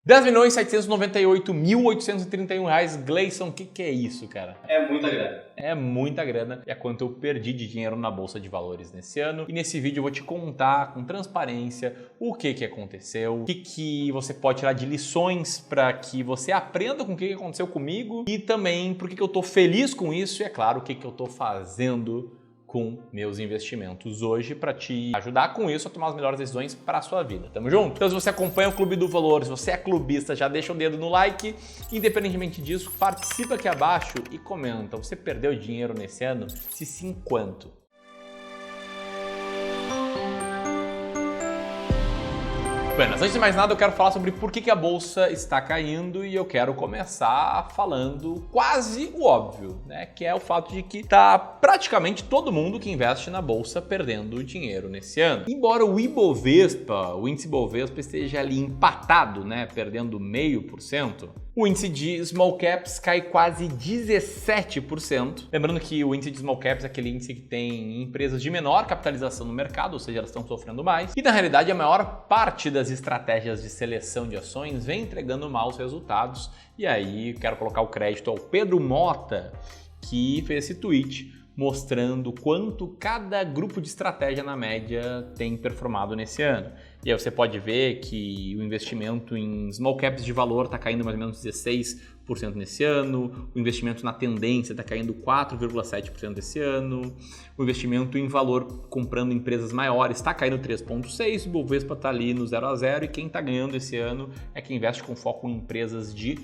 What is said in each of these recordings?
10.798.831 reais. Gleison, o que é isso, cara? É muita grana. É muita grana. É quanto eu perdi de dinheiro na Bolsa de Valores nesse ano. E nesse vídeo eu vou te contar com transparência o que aconteceu, o que você pode tirar de lições para que você aprenda com o que aconteceu comigo e também por que eu tô feliz com isso e, é claro, o que eu tô fazendo com meus investimentos hoje para te ajudar com isso a tomar as melhores decisões para a sua vida. Tamo junto? Então, se você acompanha o Clube do Valor, se você é clubista, já deixa o dedo no like. Independentemente disso, participa aqui abaixo e comenta. Você perdeu dinheiro nesse ano? Se sim, quanto? Bem, mas antes de mais nada eu quero falar sobre por que a bolsa está caindo e eu quero começar falando quase o óbvio, né? Que é o fato de que tá praticamente todo mundo que investe na bolsa perdendo dinheiro nesse ano. Embora o Ibovespa, o índice Ibovespa esteja ali empatado, né? Perdendo 0,5%, o índice de Small Caps cai quase 17%. Lembrando que o índice de Small Caps é aquele índice que tem empresas de menor capitalização no mercado, ou seja, elas estão sofrendo mais. E na realidade a maior parte das estratégias de seleção de ações vem entregando maus resultados. E aí quero colocar o crédito ao Pedro Mota, que fez esse tweet mostrando quanto cada grupo de estratégia na média tem performado nesse ano. E aí você pode ver que o investimento em small caps de valor está caindo mais ou menos 16% nesse ano, o investimento na tendência está caindo 4,7% esse ano, o investimento em valor comprando empresas maiores está caindo 3,6%, o Bovespa está ali no 0 a 0 e quem está ganhando esse ano é quem investe com foco em empresas de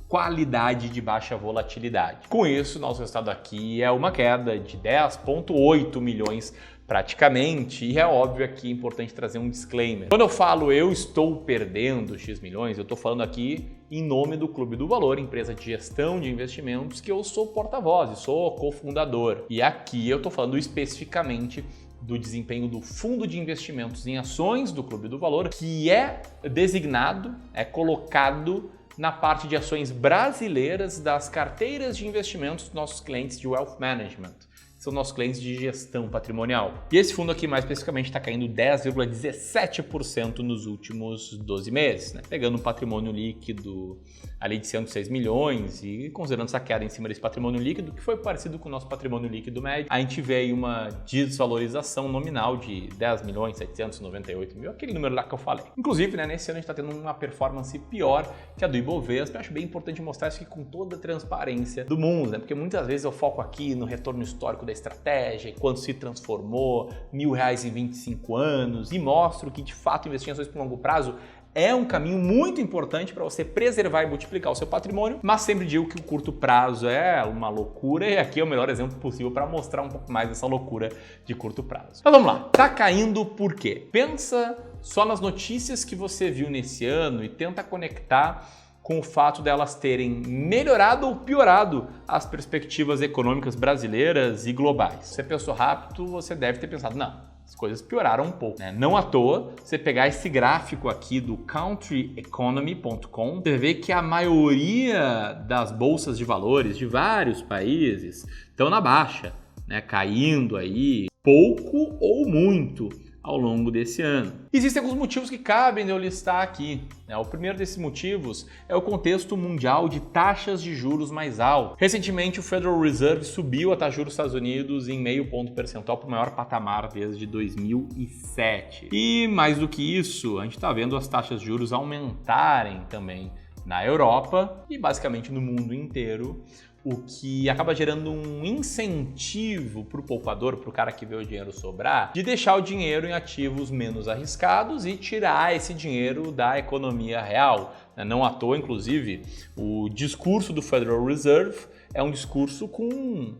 qualidade de baixa volatilidade. Com isso, nosso resultado aqui é uma queda de 10,8 milhões praticamente, e é óbvio aqui, é importante trazer um disclaimer. Quando eu falo eu estou perdendo X milhões, eu estou falando aqui em nome do Clube do Valor, empresa de gestão de investimentos, que eu sou porta-voz, sou cofundador. E aqui eu estou falando especificamente do desempenho do fundo de investimentos em ações do Clube do Valor, que é designado, é colocado na parte de ações brasileiras das carteiras de investimentos dos nossos clientes de Wealth Management. São nossos clientes de gestão patrimonial. E esse fundo aqui, mais especificamente, está caindo 10,17% nos últimos 12 meses, né? Pegando um patrimônio líquido ali de 106 milhões e considerando essa queda em cima desse patrimônio líquido, que foi parecido com o nosso patrimônio líquido médio, a gente vê aí uma desvalorização nominal de 10.798.000, aquele número lá que eu falei. Inclusive, né, nesse ano a gente está tendo uma performance pior que a do Ibovespa. Eu acho bem importante mostrar isso aqui com toda a transparência do mundo, né? Porque muitas vezes eu foco aqui no retorno histórico da estratégia, quando se transformou, R$1.000 em 25 anos, e mostro que de fato investir em ações por longo prazo é um caminho muito importante para você preservar e multiplicar o seu patrimônio, mas sempre digo que o curto prazo é uma loucura e aqui é o melhor exemplo possível para mostrar um pouco mais dessa loucura de curto prazo. Mas vamos lá, tá caindo por quê? Pensa só nas notícias que você viu nesse ano e tenta conectar com o fato delas terem melhorado ou piorado as perspectivas econômicas brasileiras e globais. Você pensou rápido, você deve ter pensado, não, as coisas pioraram um pouco, né? Não à toa, você pegar esse gráfico aqui do countryeconomy.com, você vê que a maioria das bolsas de valores de vários países estão na baixa, né? Caindo aí pouco ou muito ao longo desse ano. Existem alguns motivos que cabem de eu listar aqui, né? O primeiro desses motivos é o contexto mundial de taxas de juros mais alto. Recentemente, o Federal Reserve subiu a taxa de juros dos Estados Unidos em 0,5 ponto percentual para o maior patamar desde 2007. E mais do que isso, a gente está vendo as taxas de juros aumentarem também na Europa e basicamente no mundo inteiro, o que acaba gerando um incentivo para o poupador, para o cara que vê o dinheiro sobrar, de deixar o dinheiro em ativos menos arriscados e tirar esse dinheiro da economia real. Não à toa, inclusive, o discurso do Federal Reserve é um discurso com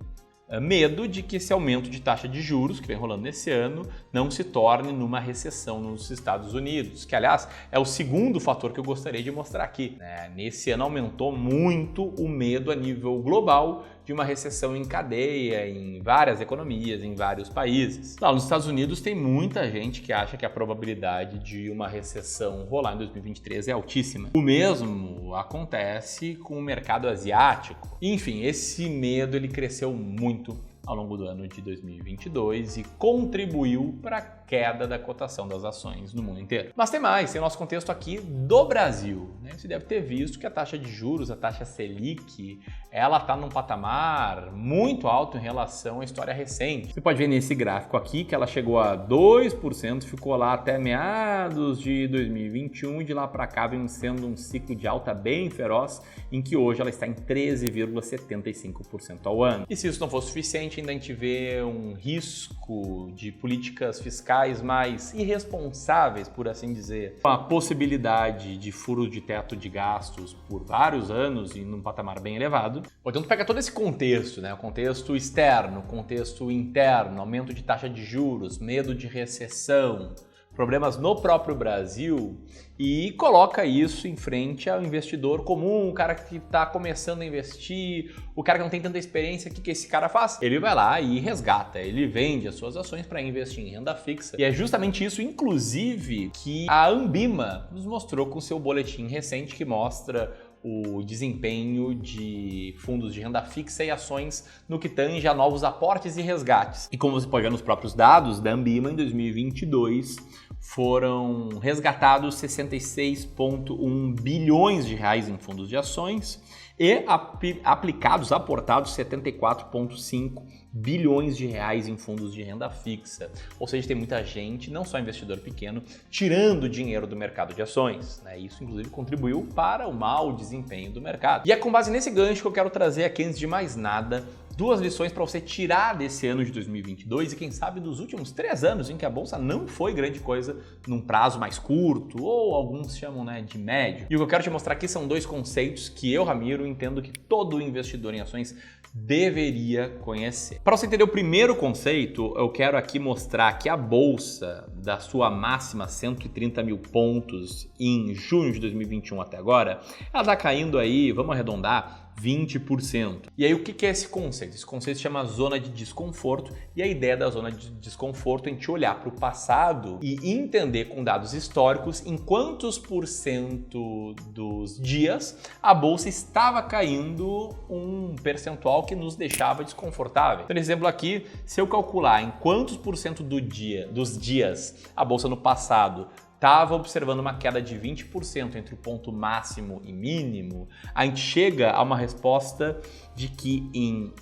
medo de que esse aumento de taxa de juros que vem rolando nesse ano não se torne numa recessão nos Estados Unidos, que aliás é o segundo fator que eu gostaria de mostrar aqui, né? Nesse ano aumentou muito o medo a nível global de uma recessão em cadeia em várias economias, em vários países. Lá nos Estados Unidos tem muita gente que acha que a probabilidade de uma recessão rolar em 2023 é altíssima. O mesmo acontece com o mercado asiático. Enfim, esse medo ele cresceu muito ao longo do ano de 2022 e contribuiu para queda da cotação das ações no mundo inteiro. Mas tem mais, tem o nosso contexto aqui do Brasil, né? Você deve ter visto que a taxa de juros, a taxa Selic, ela está num patamar muito alto em relação à história recente. Você pode ver nesse gráfico aqui que ela chegou a 2%, ficou lá até meados de 2021 e de lá para cá vem sendo um ciclo de alta bem feroz, em que hoje ela está em 13,75% ao ano. E se isso não for suficiente, ainda a gente vê um risco de políticas fiscais mais irresponsáveis, por assim dizer. A possibilidade de furo de teto de gastos por vários anos e num patamar bem elevado. Portanto, pega todo esse contexto, né? O contexto externo, contexto interno, aumento de taxa de juros, medo de recessão, problemas no próprio Brasil e coloca isso em frente ao investidor comum, o cara que está começando a investir, o cara que não tem tanta experiência, o que esse cara faz? Ele vai lá e resgata, ele vende as suas ações para investir em renda fixa. E é justamente isso, inclusive, que a Anbima nos mostrou com seu boletim recente que mostra o desempenho de fundos de renda fixa e ações no que tange a novos aportes e resgates. E como você pode ver nos próprios dados da Anbima, em 2022 foram resgatados 66,1 bilhões de reais em fundos de ações e aportados 74,5 bilhões de reais em fundos de renda fixa. Ou seja, tem muita gente, não só investidor pequeno, tirando dinheiro do mercado de ações, né? Isso, inclusive, contribuiu para o mau desempenho do mercado. E é com base nesse gancho que eu quero trazer aqui, antes de mais nada, duas lições para você tirar desse ano de 2022 e quem sabe dos últimos 3 anos em que a bolsa não foi grande coisa num prazo mais curto ou alguns chamam, né, de médio. E o que eu quero te mostrar aqui são 2 conceitos que eu, Ramiro, entendo que todo investidor em ações deveria conhecer. Para você entender o primeiro conceito, eu quero aqui mostrar que a bolsa da sua máxima 130 mil pontos em junho de 2021 até agora, ela está caindo aí, vamos arredondar, 20%. E aí o que é esse conceito? Esse conceito se chama zona de desconforto e a ideia da zona de desconforto é a gente olhar para o passado e entender com dados históricos em quantos % dos dias a bolsa estava caindo um percentual que nos deixava desconfortável. Então, exemplo aqui, se eu calcular em quantos % dos dias a bolsa no passado estava observando uma queda de 20% entre o ponto máximo e mínimo, a gente chega a uma resposta de que em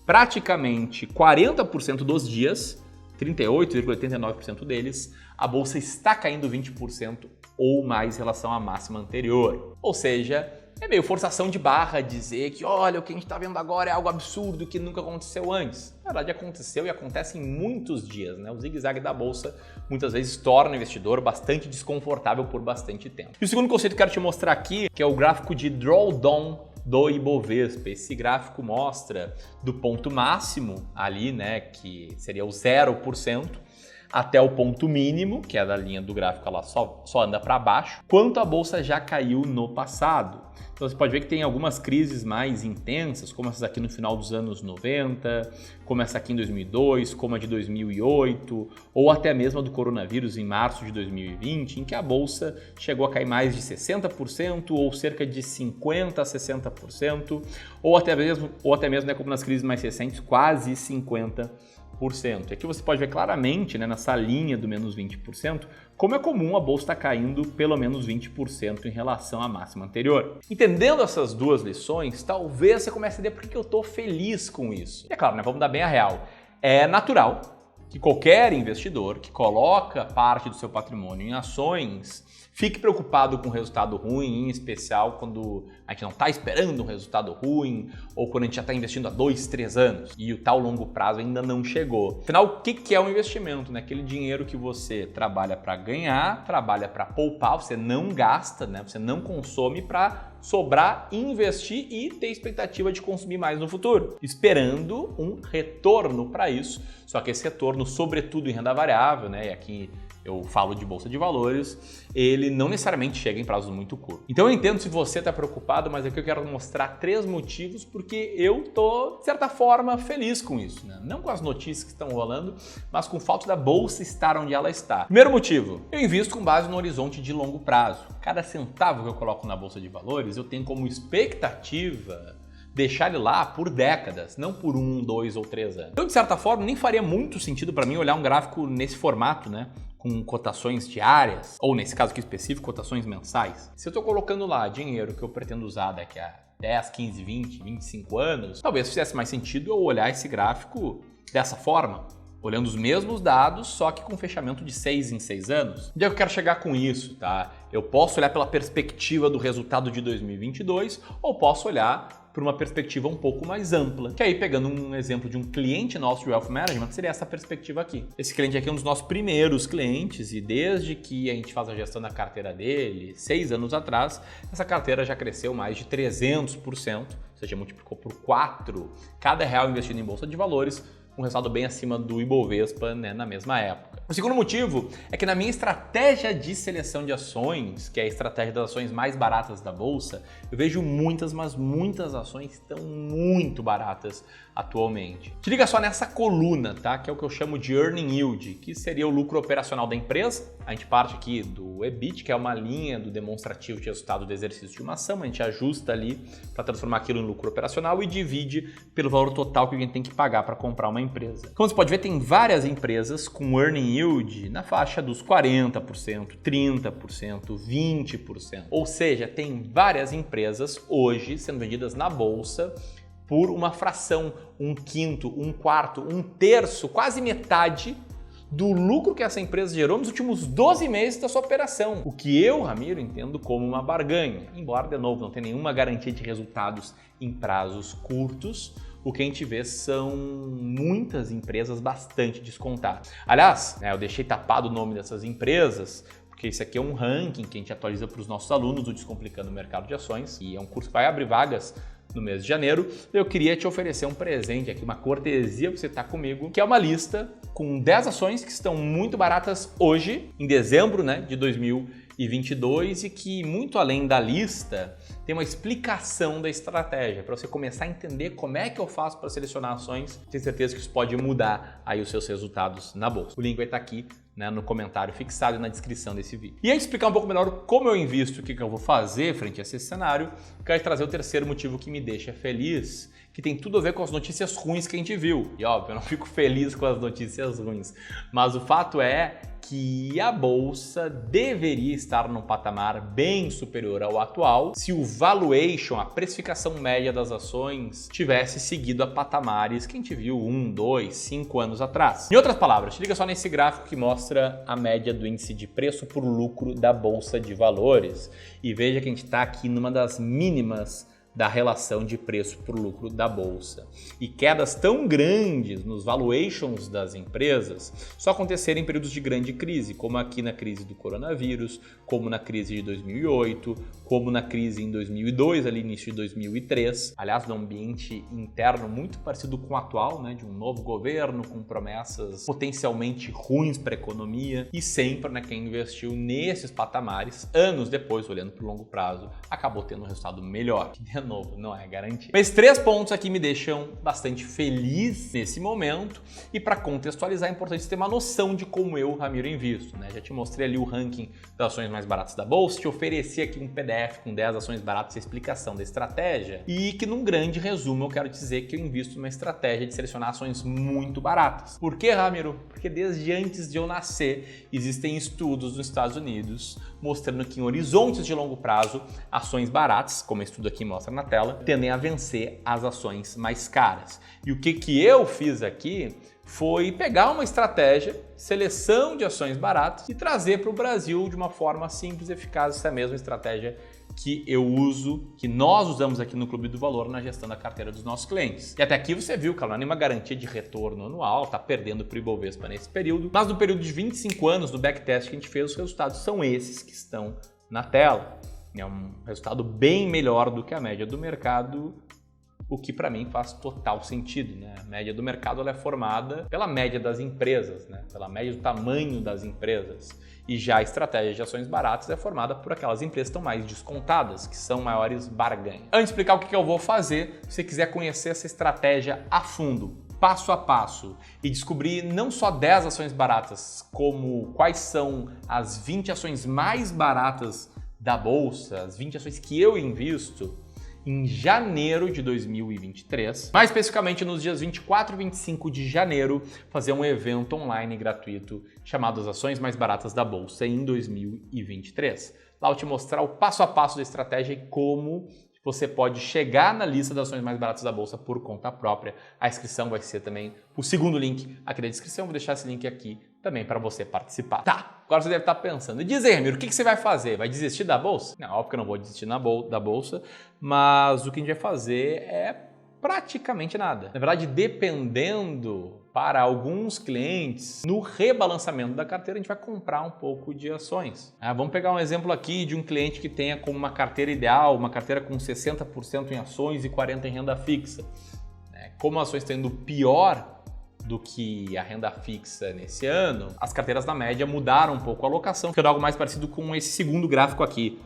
praticamente 40% dos dias, 38,89% deles, a bolsa está caindo 20% ou mais em relação à máxima anterior. Ou seja, é meio forçação de barra dizer que, olha, o que a gente está vendo agora é algo absurdo que nunca aconteceu antes. Na verdade, aconteceu e acontece em muitos dias, né? O zigue-zague da bolsa muitas vezes torna o investidor bastante desconfortável por bastante tempo. E o segundo conceito que eu quero te mostrar aqui, que é o gráfico de drawdown do Ibovespa. Esse gráfico mostra do ponto máximo ali, né, que seria o 0%, até o ponto mínimo, que é da linha do gráfico, ela só anda para baixo, quanto a bolsa já caiu no passado. Então você pode ver que tem algumas crises mais intensas, como essas aqui no final dos anos 90, como essa aqui em 2002, como a de 2008, ou até mesmo a do coronavírus em março de 2020, em que a bolsa chegou a cair mais de 60% ou cerca de 50% a 60%, ou até mesmo, né, como nas crises mais recentes, quase 50%. Aqui você pode ver claramente, né, nessa linha do menos 20%, como é comum a bolsa estar caindo pelo menos 20% em relação à máxima anterior. Entendendo essas duas lições, talvez você comece a entender por que eu estou feliz com isso. E é claro, né, vamos dar bem a real. É natural que qualquer investidor que coloca parte do seu patrimônio em ações fique preocupado com o resultado ruim, em especial quando a gente não está esperando um resultado ruim ou quando a gente já está investindo há 2, 3 anos e o tal longo prazo ainda não chegou. Afinal, o que é um investimento? Né? Aquele dinheiro que você trabalha para ganhar, trabalha para poupar, você não gasta, né? Você não consome para sobrar, investir e ter expectativa de consumir mais no futuro, esperando um retorno para isso. Só que esse retorno, sobretudo em renda variável, né? E aqui eu falo de bolsa de valores, ele não necessariamente chega em prazos muito curtos. Então eu entendo se você está preocupado, mas aqui eu quero mostrar 3 motivos porque eu tô, de certa forma, feliz com isso, né? Não com as notícias que estão rolando, mas com o fato da bolsa estar onde ela está. Primeiro motivo, eu invisto com base no horizonte de longo prazo. Cada centavo que eu coloco na bolsa de valores, eu tenho como expectativa deixar ele lá por décadas, não por 1, 2 ou 3 anos. Então, de certa forma, nem faria muito sentido para mim olhar um gráfico nesse formato, né? Com cotações diárias, ou nesse caso aqui específico, cotações mensais. Se eu estou colocando lá dinheiro que eu pretendo usar daqui a 10, 15, 20, 25 anos, talvez fizesse mais sentido eu olhar esse gráfico dessa forma, olhando os mesmos dados, só que com fechamento de 6 em 6 anos. Onde é que eu quero chegar com isso, tá? Eu posso olhar pela perspectiva do resultado de 2022 ou posso olhar por uma perspectiva um pouco mais ampla. Que aí, pegando um exemplo de um cliente nosso de Wealth Management, seria essa perspectiva aqui. Esse cliente aqui é um dos nossos primeiros clientes e desde que a gente faz a gestão da carteira dele, 6 anos atrás, essa carteira já cresceu mais de 300%, ou seja, multiplicou por 4 cada real investido em bolsa de valores, um resultado bem acima do Ibovespa, né, na mesma época. O segundo motivo é que na minha estratégia de seleção de ações, que é a estratégia das ações mais baratas da bolsa, eu vejo muitas, mas muitas ações estão muito baratas atualmente. Te liga só nessa coluna, tá? Que é o que eu chamo de Earning Yield, que seria o lucro operacional da empresa. A gente parte aqui do EBIT, que é uma linha do demonstrativo de resultado do exercício de uma ação, a gente ajusta ali para transformar aquilo em lucro operacional e divide pelo valor total que alguém tem que pagar para comprar uma empresa. Como você pode ver, tem várias empresas com Earning Yield na faixa dos 40%, 30%, 20%. Ou seja, tem várias empresas hoje sendo vendidas na bolsa por uma fração, 1/5, 1/4, 1/3, quase metade do lucro que essa empresa gerou nos últimos 12 meses da sua operação. O que eu, Ramiro, entendo como uma barganha. Embora, de novo, não tenha nenhuma garantia de resultados em prazos curtos, o que a gente vê são muitas empresas bastante descontadas. Aliás, eu deixei tapado o nome dessas empresas, porque isso aqui é um ranking que a gente atualiza para os nossos alunos do Descomplicando o Mercado de Ações, e é um curso que vai abrir vagas no mês de janeiro. Eu queria te oferecer um presente aqui, uma cortesia para você estar comigo, que é uma lista com 10 ações que estão muito baratas hoje, em dezembro, né, de 2022, e que, muito além da lista, tem uma explicação da estratégia, para você começar a entender como é que eu faço para selecionar ações. Tenho certeza que isso pode mudar aí os seus resultados na bolsa. O link vai estar aqui, né, no comentário fixado e na descrição desse vídeo. E antes de explicar um pouco melhor como eu invisto, o que eu vou fazer frente a esse cenário, quero trazer o terceiro motivo que me deixa feliz, que tem tudo a ver com as notícias ruins que a gente viu. E óbvio, eu não fico feliz com as notícias ruins, mas o fato é que a bolsa deveria estar num patamar bem superior ao atual se o valuation, a precificação média das ações, tivesse seguido a patamares que a gente viu 1, 2, 5 anos atrás. Em outras palavras, te liga só nesse gráfico que mostra a média do índice de preço por lucro da bolsa de valores e veja que a gente está aqui numa das mínimas da relação de preço por lucro da bolsa. E quedas tão grandes nos valuations das empresas só aconteceram em períodos de grande crise, como aqui na crise do coronavírus, como na crise de 2008, como na crise em 2002, ali início de 2003. Aliás, num ambiente interno muito parecido com o atual, né, de um novo governo com promessas potencialmente ruins para a economia e sempre, né, quem investiu nesses patamares, anos depois, olhando para o longo prazo, acabou tendo um resultado melhor. De novo, não é garantia. Mas 3 pontos aqui me deixam bastante feliz nesse momento e para contextualizar é importante ter uma noção de como eu, Ramiro, invisto, né? Já te mostrei ali o ranking das ações mais baratas da bolsa, te ofereci aqui um PDF com 10 ações baratas e explicação da estratégia e que num grande resumo eu quero dizer que eu invisto numa estratégia de selecionar ações muito baratas. Por que, Ramiro? Porque desde antes de eu nascer existem estudos nos Estados Unidos mostrando que em horizontes de longo prazo ações baratas, como o estudo aqui mostra na tela, tendem a vencer as ações mais caras. E o que eu fiz aqui foi pegar uma estratégia, seleção de ações baratas e trazer para o Brasil de uma forma simples e eficaz essa mesma estratégia que eu uso, que nós usamos aqui no Clube do Valor na gestão da carteira dos nossos clientes. E até aqui você viu que ela não é nenhuma garantia de retorno anual, tá perdendo para o Ibovespa nesse período, mas no período de 25 anos do backtest que a gente fez, os resultados são esses que estão na tela. É um resultado bem melhor do que a média do mercado, o que para mim faz total sentido, né? A média do mercado ela é formada pela média das empresas, né? Pela média do tamanho das empresas. E já a estratégia de ações baratas é formada por aquelas empresas que estão mais descontadas, que são maiores barganhas. Antes de explicar o que eu vou fazer, se você quiser conhecer essa estratégia a fundo, passo a passo, e descobrir não só 10 ações baratas, como quais são as 20 ações mais baratas da bolsa, as 20 ações que eu invisto, em janeiro de 2023. Mais especificamente nos dias 24 e 25 de janeiro, fazer um evento online gratuito chamado As Ações Mais Baratas da Bolsa em 2023. Lá eu te mostrar o passo a passo da estratégia e como você pode chegar na lista das ações mais baratas da Bolsa por conta própria. A inscrição vai ser também o segundo link aqui na descrição. Vou deixar esse link aqui também para você participar. Tá, agora você deve estar pensando, e diz aí, Ramiro, o que você vai fazer? Vai desistir da Bolsa? Não, óbvio que eu não vou desistir da Bolsa, mas o que a gente vai fazer é praticamente nada. Na verdade, dependendo para alguns clientes, no rebalançamento da carteira, a gente vai comprar um pouco de ações. Vamos pegar um exemplo aqui de um cliente que tenha como uma carteira ideal, uma carteira com 60% em ações e 40% em renda fixa. Como as ações estão indo pior do que a renda fixa nesse ano, as carteiras na média mudaram um pouco a alocação, ficando algo mais parecido com esse segundo gráfico aqui,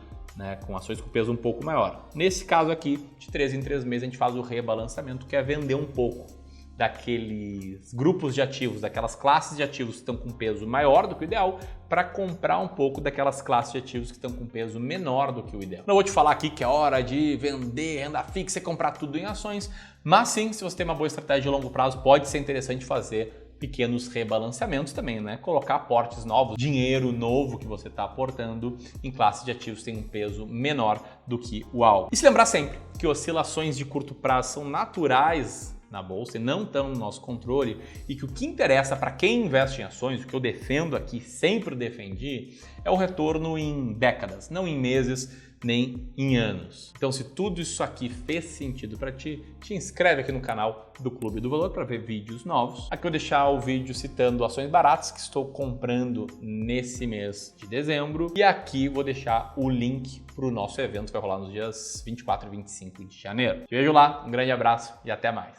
com ações com peso um pouco maior. Nesse caso aqui, de 3 em 3 meses, a gente faz o rebalançamento, que é vender um pouco daqueles grupos de ativos, daquelas classes de ativos que estão com peso maior do que o ideal, para comprar um pouco daquelas classes de ativos que estão com peso menor do que o ideal. Não vou te falar aqui que é hora de vender renda fixa e comprar tudo em ações, mas sim, se você tem uma boa estratégia de longo prazo, pode ser interessante fazer pequenos rebalanceamentos também, Colocar aportes novos, dinheiro novo que você está aportando em classes de ativos que tem um peso menor do que o alvo. E se lembrar sempre que oscilações de curto prazo são naturais na bolsa e não estão no nosso controle, e que o que interessa para quem investe em ações, o que eu defendo aqui, sempre defendi, é o retorno em décadas, não em meses nem em anos. Então, se tudo isso aqui fez sentido para ti, te inscreve aqui no canal do Clube do Valor para ver vídeos novos. Aqui eu vou deixar o vídeo citando ações baratas que estou comprando nesse mês de dezembro, e aqui vou deixar o link para o nosso evento que vai rolar nos dias 24 e 25 de janeiro. Te vejo lá, um grande abraço e até mais.